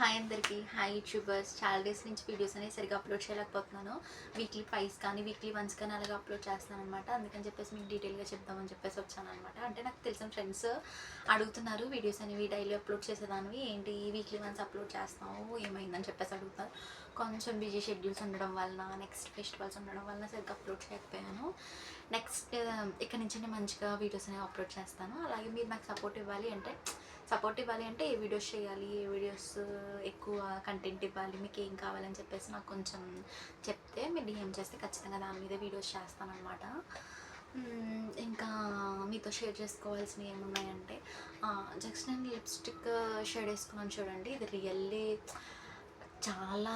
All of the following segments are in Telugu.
హాయ్ అందరికీ, హాయ్ యూట్యూబర్స్. చాలా డేస్ నుంచి వీడియోస్ అనేవి సరిగ్గా అప్లోడ్ చేయలేకపోతున్నాను. వీక్లీ ట్వైస్ కానీ వీక్లీ వన్స్ కానీ అలాగే అప్లోడ్ చేస్తున్నాను అనమాట. అందుకని చెప్పేసి మీకు డీటెయిల్గా చెప్దామని చెప్పేసి వచ్చాను అనమాట. అంటే నాకు తెలిసిన ఫ్రెండ్స్ అడుగుతున్నారు, వీడియోస్ అనేవి డైలీ అప్లోడ్ చేసేదానివి ఏంటి వీక్లీ వన్స్ అప్లోడ్ చేస్తున్నావు, ఏమైందని చెప్పేసి అడుగుతారు. కొంచెం బిజీ షెడ్యూల్స్ ఉండడం వలన, నెక్స్ట్ ఫెస్టివల్స్ ఉండడం వలన సరిగ్గా అప్లోడ్ చేయకపోయాను. నెక్స్ట్ ఇక్కడ నుంచి మంచిగా వీడియోస్ అనేవి అప్లోడ్ చేస్తాను. అలాగే మీరు నాకు సపోర్ట్ ఇవ్వాలి అంటే ఏ వీడియోస్ చేయాలి, ఏ వీడియోస్ ఎక్కువ కంటెంట్ ఇవ్వాలి, మీకు ఏం కావాలని చెప్పేసి నాకు కొంచెం చెప్తే మీరు డిఎం చేస్తే ఖచ్చితంగా దాని మీద వీడియోస్ చేస్తానన్నమాట. ఇంకా మీతో షేర్ చేసుకోవాల్సినవి ఏమున్నాయంటే, జస్ట్ నేను లిప్స్టిక్ షేడ్ వేసుకున్నాను చూడండి. ఇది రియల్లీ చాలా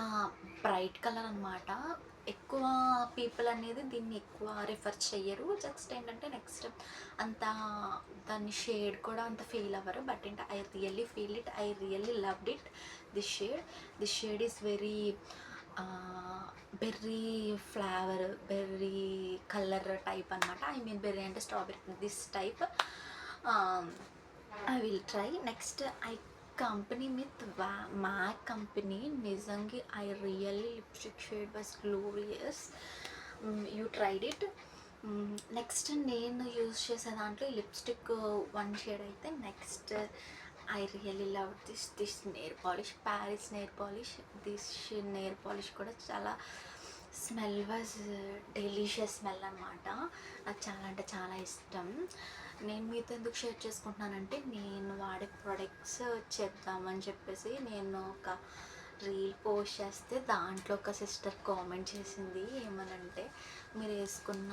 బ్రైట్ కలర్ అనమాట. ఎక్కువ పీపుల్ అనేది దీన్ని ఎక్కువ రిఫర్ చెయ్యరు. జస్ట్ ఏంటంటే నెక్స్ట్ అంత దాన్ని షేడ్ కూడా అంత ఫీల్ అవ్వరు. బట్ ఏంటంటే I really feel it, I really loved it. This shade is very berry flavour, berry colour type అనమాట. ఐ మీన్ బెర్రీ అంటే strawberry, this type. I will try. Next I company with Mac company. నిజంగా I really lipstick shade was glorious. You tried it. Next నేను యూజ్ చేసే దాంట్లో లిప్స్టిక్ వన్ షేడ్ అయితే, next I really love this nail polish, Paris nail polish. This nail polish కూడా చాలా స్మెల్ వాజ్ డెలీషియస్ స్మెల్ అనమాట. నాకు చాలా అంటే చాలా ఇష్టం. నేను మీతో ఎందుకు షేర్ చేసుకుంటున్నానంటే, నేను వాడే ప్రొడక్ట్స్ చేద్దామని చెప్పేసి నేను ఒక రీల్ పోస్ట్ చేస్తే దాంట్లో ఒక సిస్టర్ కామెంట్ చేసింది. ఏమనంటే, మీరు వేసుకున్న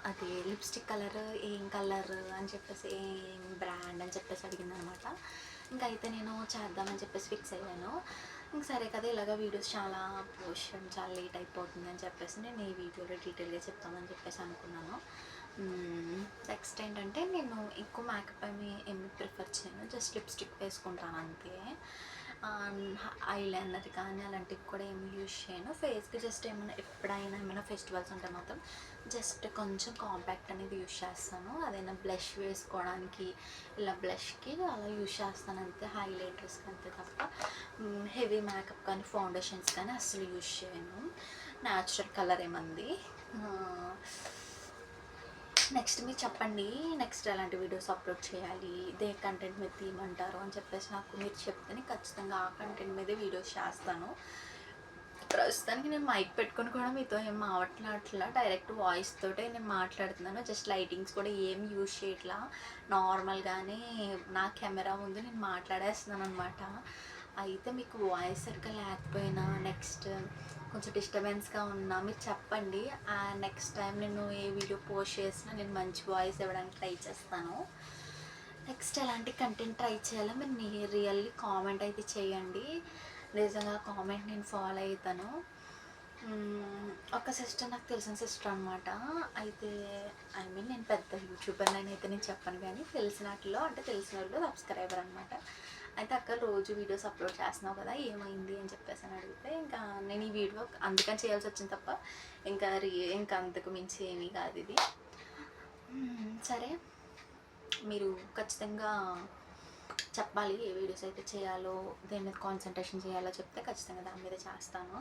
అది లిప్స్టిక్ కలర్ ఏం కలర్ అని చెప్పేసి, ఏం బ్రాండ్ అని చెప్పేసి అడిగింది అనమాట. ఇంకా అయితే నేను చేద్దామని చెప్పేసి ఫిక్స్ అయ్యాను. ఇంక సరే కదా, ఇలాగ వీడియోస్ చాలా పోస్ట్ చేయడం చాలా లేట్ అయిపోతుంది అని చెప్పేసి నేను ఈ వీడియోలో డీటెయిల్గా చెప్తామని చెప్పేసి అనుకున్నాను. నెక్స్ట్ ఏంటంటే, నేను ఎక్కువ మేకప్ ఏమి ప్రిఫర్ చేయను, జస్ట్ లిప్స్టిక్ వేసుకుంటాను అంతే. ఐలైనర్ కానీ అలాంటివి కూడా ఏమి యూజ్ చేయను. ఫేస్కి జస్ట్ ఎప్పుడైనా ఏమైనా ఫెస్టివల్స్ ఉంటే మాత్రం జస్ట్ కొంచెం కాంపాక్ట్ అనేది యూజ్ చేస్తాను. అదైనా బ్లష్ వేసుకోవడానికి, ఇలా బ్లష్కి అలా యూజ్ చేస్తాను అంతే. హైలైటర్స్కి అంతే తప్ప హెవీ మేకప్ కానీ ఫౌండేషన్స్ కానీ అస్సలు యూజ్ చేయను. న్యాచురల్ కలర్ ఏమంది. నెక్స్ట్ మీరు చెప్పండి, నెక్స్ట్ ఎలాంటి వీడియోస్ అప్లోడ్ చేయాలి, ఇదే కంటెంట్ మీద తీయమంటారు అని చెప్పేసి నాకు మీరు చెప్తేనే ఖచ్చితంగా ఆ కంటెంట్ మీదే వీడియోస్ చేస్తాను. ప్రస్తుతానికి నేను మైక్ పెట్టుకొని కూడా మీతో ఏం మాట్లాడట్లా, డైరెక్ట్ వాయిస్ తోటే నేను మాట్లాడుతున్నాను. జస్ట్ లైటింగ్స్ కూడా ఏం యూజ్ చేయట్లా, నార్మల్గానే నా కెమెరా ముందు నేను మాట్లాడేస్తున్నాను అనమాట. అయితే మీకు వాయిస్ సరిగ్గా లేకపోయినా, నెక్స్ట్ కొంచెం డిస్టర్బెన్స్గా ఉన్నా మీరు చెప్పండి. నెక్స్ట్ టైం నేను ఏ వీడియో పోస్ట్ చేసినా నేను మంచి వాయిస్ ఇవ్వడానికి ట్రై చేస్తాను. నెక్స్ట్ ఎలాంటి కంటెంట్ ట్రై చేయాలో మీరు రియల్లీ కామెంట్ అయితే చేయండి. నిజంగా కామెంట్ నేను ఫాలో అవుతాను. ఒక సిస్టర్, నాకు తెలిసిన సిస్టర్ అనమాట. అయితే ఐ మీన్ నేను పెద్ద యూట్యూబర్ అయితే నేను చెప్పను, కానీ తెలిసినట్లో అంటే తెలిసిన వాళ్ళు సబ్స్క్రైబర్ అనమాట. అయితే అక్క రోజు వీడియోస్ అప్లోడ్ చేస్తున్నావు కదా, ఏమైంది అని చెప్పేసి అని అడిగితే, ఇంకా నేను ఈ వీడియో అందుకని చేయాల్సి వచ్చింది తప్ప ఇంకా అంతకు మించి ఏమీ కాదు ఇది. సరే, మీరు ఖచ్చితంగా చెప్పాలి ఏ వీడియోస్ అయితే చేయాలో, దేని మీద కాన్సన్ట్రేషన్ చేయాలో చెప్తే ఖచ్చితంగా దాని మీద చేస్తాను.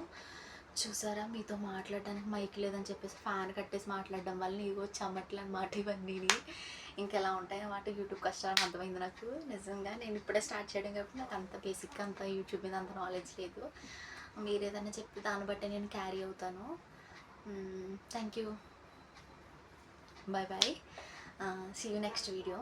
చూసారా, మీతో మాట్లాడడానికి మైక్ లేదని చెప్పేసి ఫ్యాన్ కట్టేసి మాట్లాడడం వల్ల నీకు చెమట్లు అనమాట ఇవన్నీ. ఇంకెలా ఉంటాయి అన్నమాట యూట్యూబ్ కష్టాలు అర్థమైంది నాకు. నిజంగా నేను ఇప్పుడే స్టార్ట్ చేయడం కాబట్టి నాకు అంత బేసిక్గా అంత యూట్యూబ్ మీద అంత నాలెడ్జ్ లేదు. మీరు ఏదైనా చెప్తే దాన్ని బట్టి నేను క్యారీ అవుతాను. Thank you, bye bye. See you next video.